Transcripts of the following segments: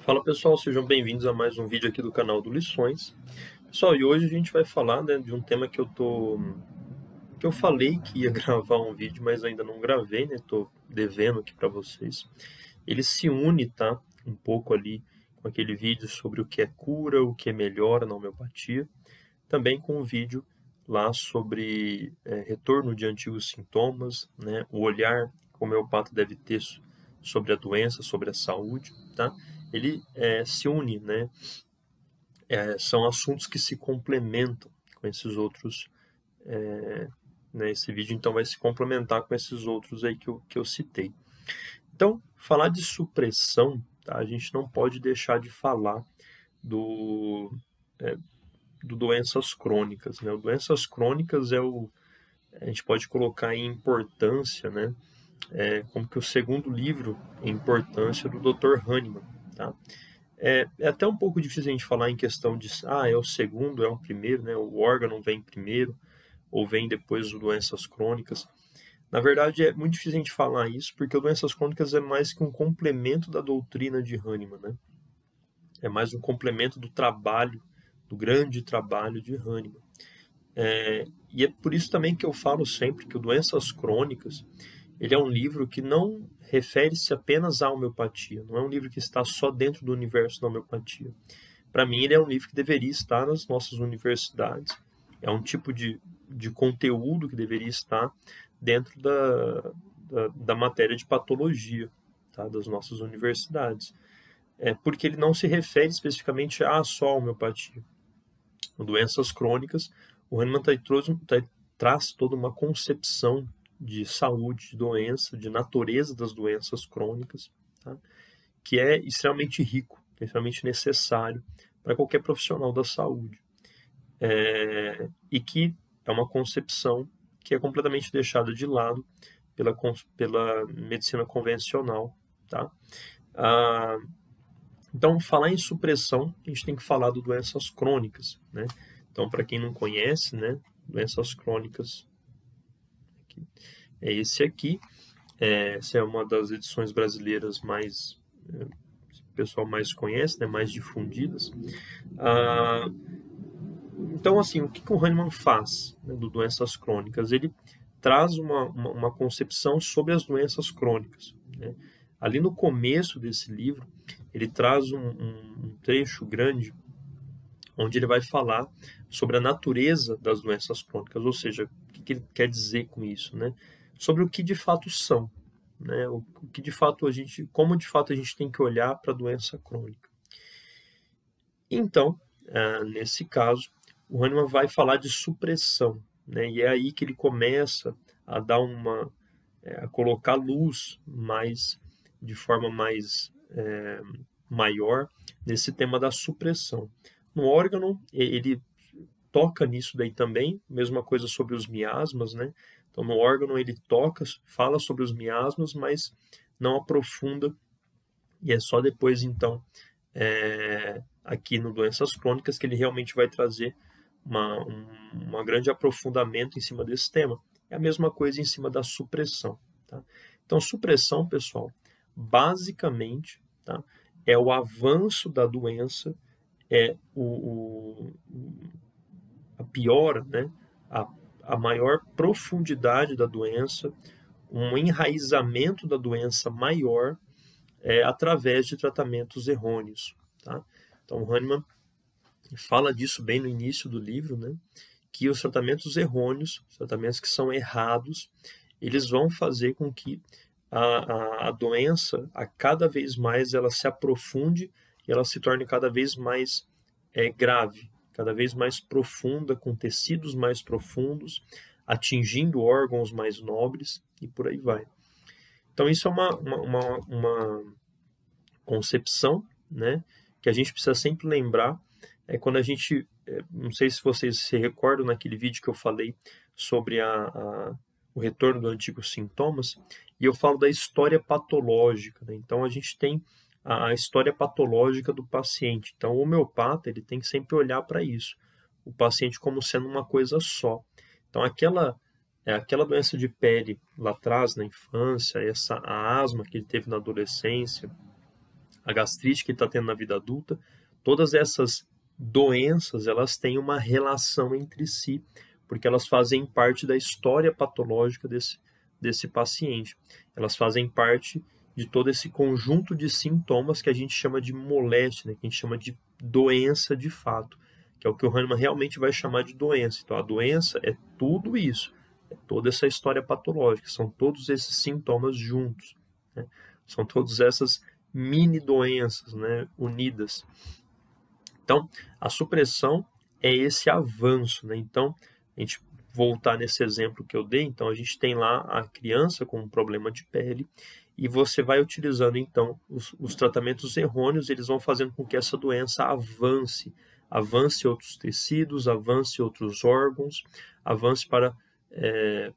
Fala pessoal, sejam bem-vindos a mais um vídeo aqui do canal do Lições. Pessoal, e hoje a gente vai falar, de um tema que eu falei que ia gravar um vídeo, mas ainda não gravei, né? Tô devendo aqui para vocês. Ele se une, tá? Um pouco ali com aquele vídeo sobre o que é cura, o que é melhora na homeopatia, também com um vídeo lá sobre retorno de antigos sintomas, né? O olhar que o homeopata deve ter sobre a doença, sobre a saúde, tá? Ele se une, né? São assuntos que se complementam com esses outros, né? Esse vídeo então vai se complementar com esses outros aí que eu citei. Então, falar de supressão, tá? A gente não pode deixar de falar do, é, do doenças crônicas, né? O doenças crônicas a gente pode colocar em importância, né? Como que o segundo livro em importância do Dr. Hahnemann, tá? É até um pouco difícil a gente falar em questão de, é o segundo, é o primeiro, né? O órgão vem primeiro, ou vem depois do doenças crônicas. Na verdade, é muito difícil a gente falar isso, porque o doenças crônicas é mais que um complemento da doutrina de Hahnemann, né? É mais um complemento do trabalho, do grande trabalho de Hahnemann. E é por isso também que eu falo sempre que o Doenças Crônicas, ele é um livro que não refere-se apenas à homeopatia, não é um livro que está só dentro do universo da homeopatia. Para mim, ele é um livro que deveria estar nas nossas universidades, é um tipo de conteúdo que deveria estar dentro da matéria de patologia, tá, das nossas universidades. Porque ele não se refere especificamente a só a homeopatia. Doenças crônicas, o Hahnemann traz toda uma concepção de saúde, de doença, de natureza das doenças crônicas, tá? Que é extremamente rico, extremamente necessário para qualquer profissional da saúde. E que é uma concepção que é completamente deixada de lado pela medicina convencional. Tá? Ah, então, falar em supressão, a gente tem que falar de doenças crônicas. Né? Então, para quem não conhece, né, doenças crônicas é esse aqui. Essa é uma das edições brasileiras mais o pessoal mais conhece, né, mais difundidas. Então, assim, o que o Hahnemann faz, né, do doenças crônicas? Ele traz uma concepção sobre as doenças crônicas. Né? Ali no começo desse livro, ele traz um trecho grande onde ele vai falar sobre a natureza das doenças crônicas, ou seja, o que ele quer dizer com isso, né? Sobre o que de fato são, né? O que de fato como de fato a gente tem que olhar para a doença crônica. Então, nesse caso, o Hahnemann vai falar de supressão, né? E é aí que ele começa a dar a colocar luz de forma mais maior nesse tema da supressão. No órgão, ele toca nisso daí também, mesma coisa sobre os miasmas, né? Então, no órgão ele fala sobre os miasmas, mas não aprofunda, e é só depois, então, aqui no Doenças Crônicas, que ele realmente vai trazer um grande aprofundamento em cima desse tema. É a mesma coisa em cima da supressão. Tá? Então, supressão, pessoal, basicamente, tá, é o avanço da doença, é a piora, né, a maior profundidade da doença, um enraizamento da doença maior através de tratamentos errôneos. Tá? Então, Hahnemann fala disso bem no início do livro, né, que os tratamentos errôneos, os tratamentos que são errados, eles vão fazer com que a doença, a cada vez mais, ela se aprofunde e ela se torne cada vez mais grave, cada vez mais profunda, com tecidos mais profundos, atingindo órgãos mais nobres e por aí vai. Então, isso é uma concepção, né, que a gente precisa sempre lembrar. Quando a gente, não sei se vocês se recordam naquele vídeo que eu falei sobre o retorno dos antigos sintomas, e eu falo da história patológica. Né? Então, a gente tem a história patológica do paciente. Então, o homeopata ele tem que sempre olhar para isso, o paciente como sendo uma coisa só. Então, aquela doença de pele lá atrás, na infância, a asma que ele teve na adolescência, a gastrite que ele está tendo na vida adulta, todas essas doenças, elas têm uma relação entre si, porque elas fazem parte da história patológica desse paciente. Elas fazem parte de todo esse conjunto de sintomas que a gente chama de moléstia, né? Que a gente chama de doença de fato, que é o que o Hahnemann realmente vai chamar de doença. Então, a doença é tudo isso, é toda essa história patológica, são todos esses sintomas juntos, né? São todas essas mini doenças, né, unidas. Então, a supressão é esse avanço, né? Então, a gente voltar nesse exemplo que eu dei, então a gente tem lá a criança com um problema de pele e você vai utilizando, então, os tratamentos errôneos, eles vão fazendo com que essa doença avance outros tecidos, avance outros órgãos, avance para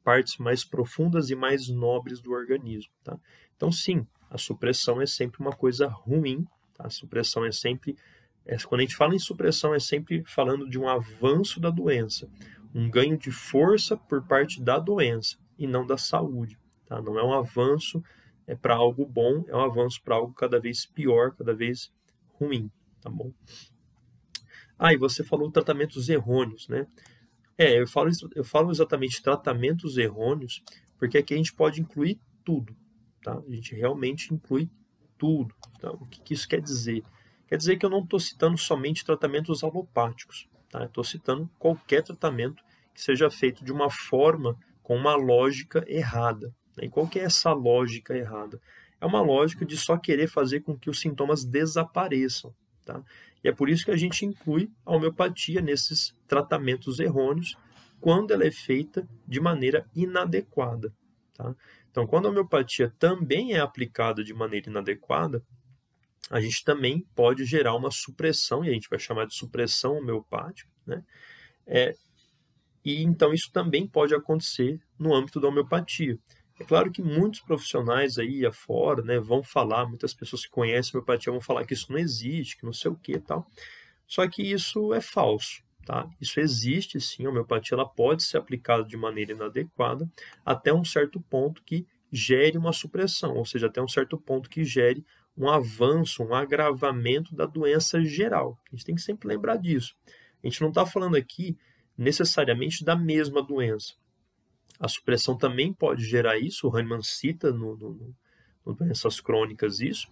partes mais profundas e mais nobres do organismo, tá? Então, sim, a supressão é sempre uma coisa ruim, tá? A supressão é sempre... quando a gente fala em supressão, é sempre falando de um avanço da doença, um ganho de força por parte da doença e não da saúde, tá? Não é um avanço para algo bom, é um avanço para algo cada vez pior, cada vez ruim, tá bom? E você falou tratamentos errôneos, né? Eu falo exatamente tratamentos errôneos, porque aqui a gente pode incluir tudo, tá? A gente realmente inclui tudo. Tá? O que isso quer dizer? Quer dizer que eu não estou citando somente tratamentos alopáticos, tá? Eu estou citando qualquer tratamento que seja feito de uma forma com uma lógica errada. Né? E qual que é essa lógica errada? É uma lógica de só querer fazer com que os sintomas desapareçam, tá? E é por isso que a gente inclui a homeopatia nesses tratamentos errôneos, quando ela é feita de maneira inadequada, tá? Então, quando a homeopatia também é aplicada de maneira inadequada, a gente também pode gerar uma supressão, e a gente vai chamar de supressão homeopática, né? E então isso também pode acontecer no âmbito da homeopatia. É claro que muitos profissionais aí afora, né, vão falar, muitas pessoas que conhecem a homeopatia vão falar que isso não existe, que não sei o que e tal. Só que isso é falso, tá? Isso existe sim, a homeopatia ela pode ser aplicada de maneira inadequada até um certo ponto que gere uma supressão, ou seja, até um certo ponto que gere um avanço, um agravamento da doença geral. A gente tem que sempre lembrar disso. A gente não está falando aqui necessariamente da mesma doença. A supressão também pode gerar isso, o Hahnemann cita no doenças crônicas isso,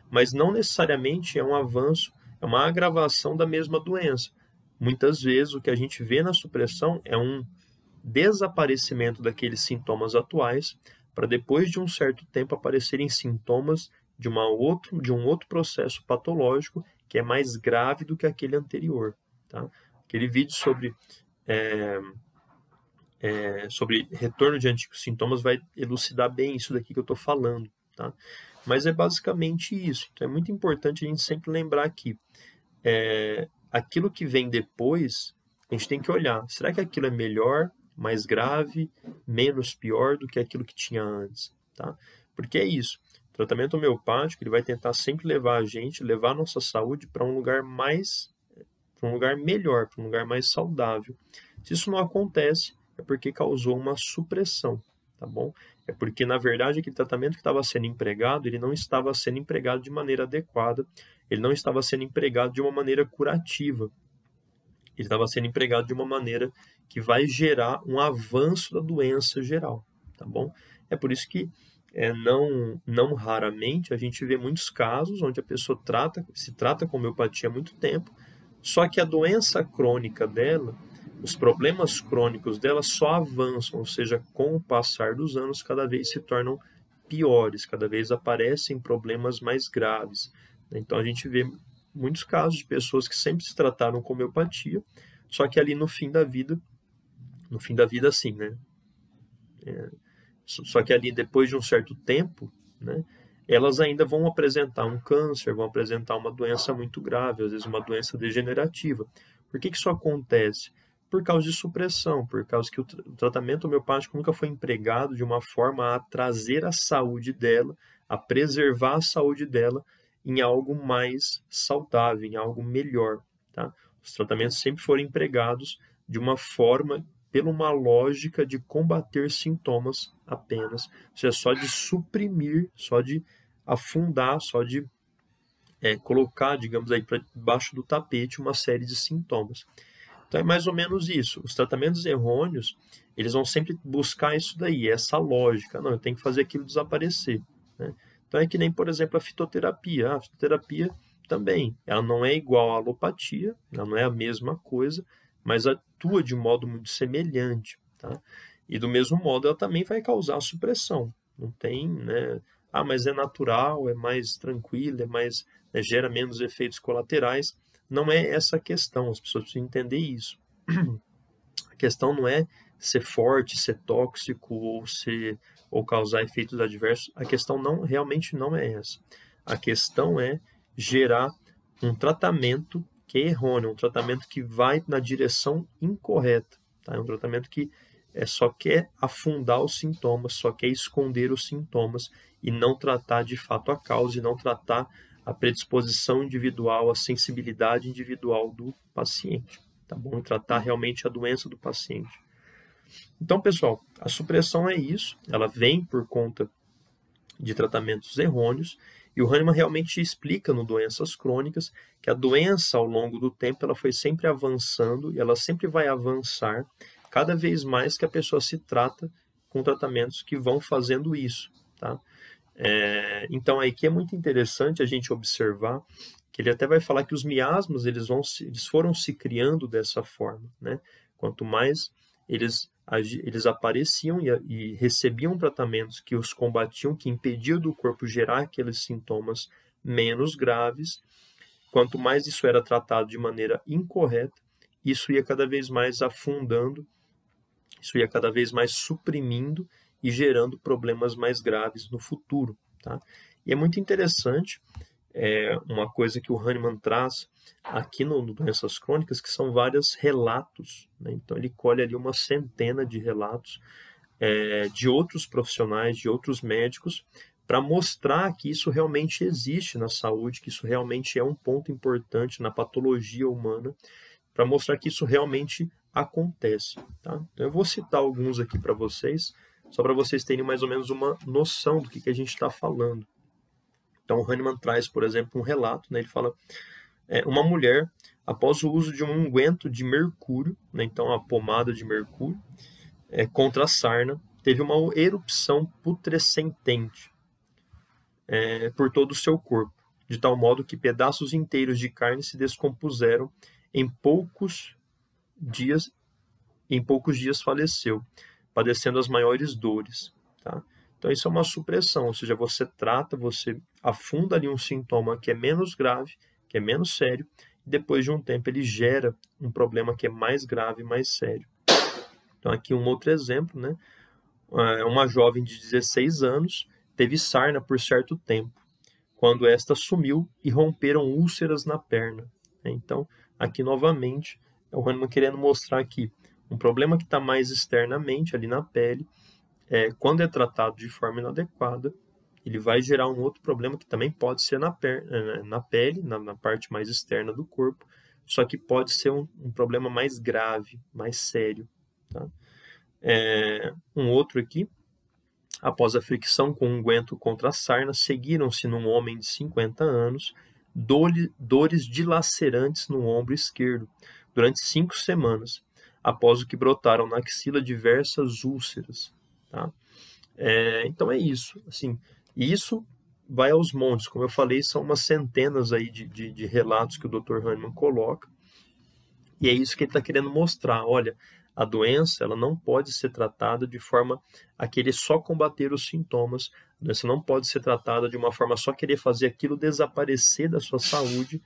mas não necessariamente é um avanço, é uma agravação da mesma doença. Muitas vezes o que a gente vê na supressão é um desaparecimento daqueles sintomas atuais, para depois de um certo tempo aparecerem sintomas de um outro processo patológico que é mais grave do que aquele anterior. Tá? Aquele vídeo sobre retorno de antigos sintomas vai elucidar bem isso daqui que eu estou falando, tá? Mas é basicamente isso. Então é muito importante a gente sempre lembrar que aquilo que vem depois, a gente tem que olhar, será que aquilo é melhor, mais grave, menos pior do que aquilo que tinha antes, tá? Porque é isso. O tratamento homeopático ele vai tentar sempre levar a nossa saúde para um lugar melhor, para um lugar mais saudável. Se isso não acontece, é porque causou uma supressão, tá bom? É porque, na verdade, aquele tratamento que estava sendo empregado, ele não estava sendo empregado de maneira adequada, ele não estava sendo empregado de uma maneira curativa, ele estava sendo empregado de uma maneira que vai gerar um avanço da doença geral, tá bom? É por isso que não raramente a gente vê muitos casos onde a pessoa se trata com homeopatia há muito tempo, só que a doença crônica dela, os problemas crônicos dela só avançam, ou seja, com o passar dos anos, cada vez se tornam piores, cada vez aparecem problemas mais graves. Então a gente vê muitos casos de pessoas que sempre se trataram com homeopatia, só que ali no fim da vida assim, né? Só que ali depois de um certo tempo, né? Elas ainda vão apresentar um câncer, vão apresentar uma doença muito grave, às vezes uma doença degenerativa. Por que isso acontece? Por causa de supressão, por causa que o tratamento homeopático nunca foi empregado de uma forma a trazer a saúde dela, a preservar a saúde dela em algo mais saudável, em algo melhor, tá? Os tratamentos sempre foram empregados de uma forma, pela uma lógica de combater sintomas apenas, ou seja, só de suprimir, só de afundar, só de colocar, digamos aí, para debaixo do tapete uma série de sintomas. Então é mais ou menos isso. Os tratamentos errôneos, eles vão sempre buscar isso daí, essa lógica. Não, eu tenho que fazer aquilo desaparecer, né? Então é que nem, por exemplo, a fitoterapia. A fitoterapia também, ela não é igual à alopatia, ela não é a mesma coisa, mas atua de modo muito semelhante, tá? E do mesmo modo ela também vai causar supressão. Não tem, né? Ah, mas é natural, é mais tranquilo, gera menos efeitos colaterais. Não é essa a questão, as pessoas precisam entender isso. A questão não é ser forte, ser tóxico ou causar efeitos adversos. A questão realmente não é essa. A questão é gerar um tratamento que é errôneo, um tratamento que vai na direção incorreta. Tá? É um tratamento que só quer afundar os sintomas, só quer esconder os sintomas e não tratar de fato a causa, e não tratar a predisposição individual, a sensibilidade individual do paciente, tá bom? E tratar realmente a doença do paciente. Então, pessoal, a supressão é isso, ela vem por conta de tratamentos errôneos, e o Hahnemann realmente explica no Doenças Crônicas que a doença, ao longo do tempo, ela foi sempre avançando, e ela sempre vai avançar cada vez mais que a pessoa se trata com tratamentos que vão fazendo isso, tá? Então, aí que é muito interessante a gente observar que ele até vai falar que os miasmas eles foram se criando dessa forma, né? Quanto mais eles apareciam e recebiam tratamentos que os combatiam, que impediam do corpo gerar aqueles sintomas menos graves, quanto mais isso era tratado de maneira incorreta, isso ia cada vez mais afundando, isso ia cada vez mais suprimindo e gerando problemas mais graves no futuro, tá? E é muito interessante uma coisa que o Hahnemann traz aqui no Doenças Crônicas, que são vários relatos, né? Então ele colhe ali uma centena de relatos de outros profissionais, de outros médicos, para mostrar que isso realmente existe na saúde, que isso realmente é um ponto importante na patologia humana, para mostrar que isso realmente acontece, tá? Então eu vou citar alguns aqui para vocês, só para vocês terem mais ou menos uma noção do que a gente está falando. Então, o Hahnemann traz, por exemplo, um relato, né? Ele fala, uma mulher, após o uso de um unguento de mercúrio, né? Então, a pomada de mercúrio, contra a sarna, teve uma erupção putrescentente por todo o seu corpo, de tal modo que pedaços inteiros de carne se descompuseram em poucos dias faleceu, padecendo as maiores dores, tá? Então isso é uma supressão, ou seja, você afunda ali um sintoma que é menos grave, que é menos sério, e depois de um tempo ele gera um problema que é mais grave, mais sério. Então aqui um outro exemplo, né? Uma jovem de 16 anos teve sarna por certo tempo, quando esta sumiu e romperam úlceras na perna. Então aqui novamente é o Hahnemann querendo mostrar que um problema que está mais externamente ali na pele, quando é tratado de forma inadequada, ele vai gerar um outro problema que também pode ser na pele, na parte mais externa do corpo, só que pode ser um problema mais grave, mais sério, tá? Um outro aqui, após a fricção com unguento contra a sarna, seguiram-se num homem de 50 anos dores dilacerantes no ombro esquerdo durante 5 semanas, após o que brotaram na axila diversas úlceras, tá? Então é isso, assim, isso vai aos montes, como eu falei, são umas centenas aí de relatos que o Dr. Hahnemann coloca, e é isso que ele está querendo mostrar. Olha, a doença ela não pode ser tratada de forma a querer só combater os sintomas, a doença não pode ser tratada de uma forma só querer fazer aquilo desaparecer da sua saúde,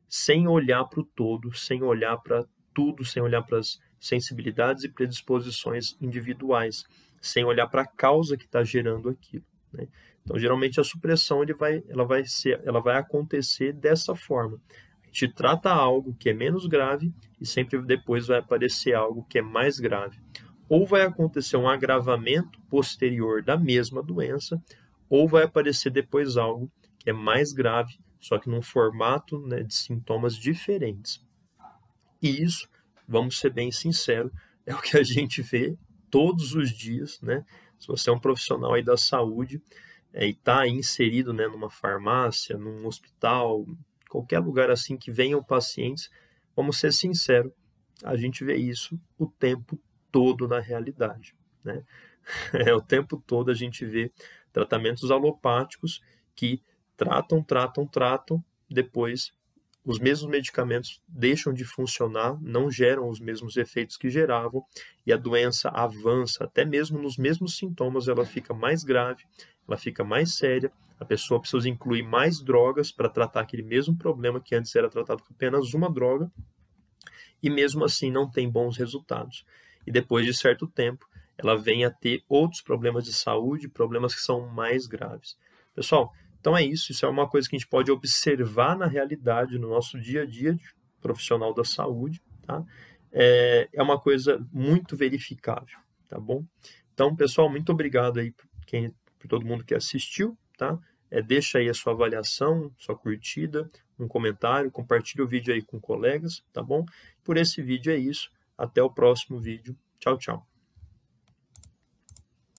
sem olhar para o todo, sem olhar para tudo, sem olhar para as sensibilidades e predisposições individuais, sem olhar para a causa que está gerando aquilo, né? Então, geralmente a supressão ela vai acontecer dessa forma. A gente trata algo que é menos grave e sempre depois vai aparecer algo que é mais grave. Ou vai acontecer um agravamento posterior da mesma doença, ou vai aparecer depois algo que é mais grave, só que num formato, né, de sintomas diferentes. E isso, vamos ser bem sinceros, é o que a gente vê todos os dias, né? Se você é um profissional aí da saúde, e está inserido, né, numa farmácia, num hospital, qualquer lugar assim que venham pacientes, vamos ser sinceros, a gente vê isso o tempo todo na realidade, né? O tempo todo a gente vê tratamentos alopáticos que tratam, depois os mesmos medicamentos deixam de funcionar, não geram os mesmos efeitos que geravam, e a doença avança, até mesmo nos mesmos sintomas, ela fica mais grave, ela fica mais séria, a pessoa precisa incluir mais drogas para tratar aquele mesmo problema que antes era tratado com apenas uma droga, e mesmo assim não tem bons resultados. E depois de certo tempo, ela vem a ter outros problemas de saúde, problemas que são mais graves. Pessoal, então é isso é uma coisa que a gente pode observar na realidade, no nosso dia a dia de profissional da saúde, tá? É uma coisa muito verificável, tá bom? Então, pessoal, muito obrigado aí por todo mundo que assistiu, tá? Deixa aí a sua avaliação, sua curtida, um comentário, compartilha o vídeo aí com colegas, tá bom? Por esse vídeo é isso. Até o próximo vídeo. Tchau, tchau.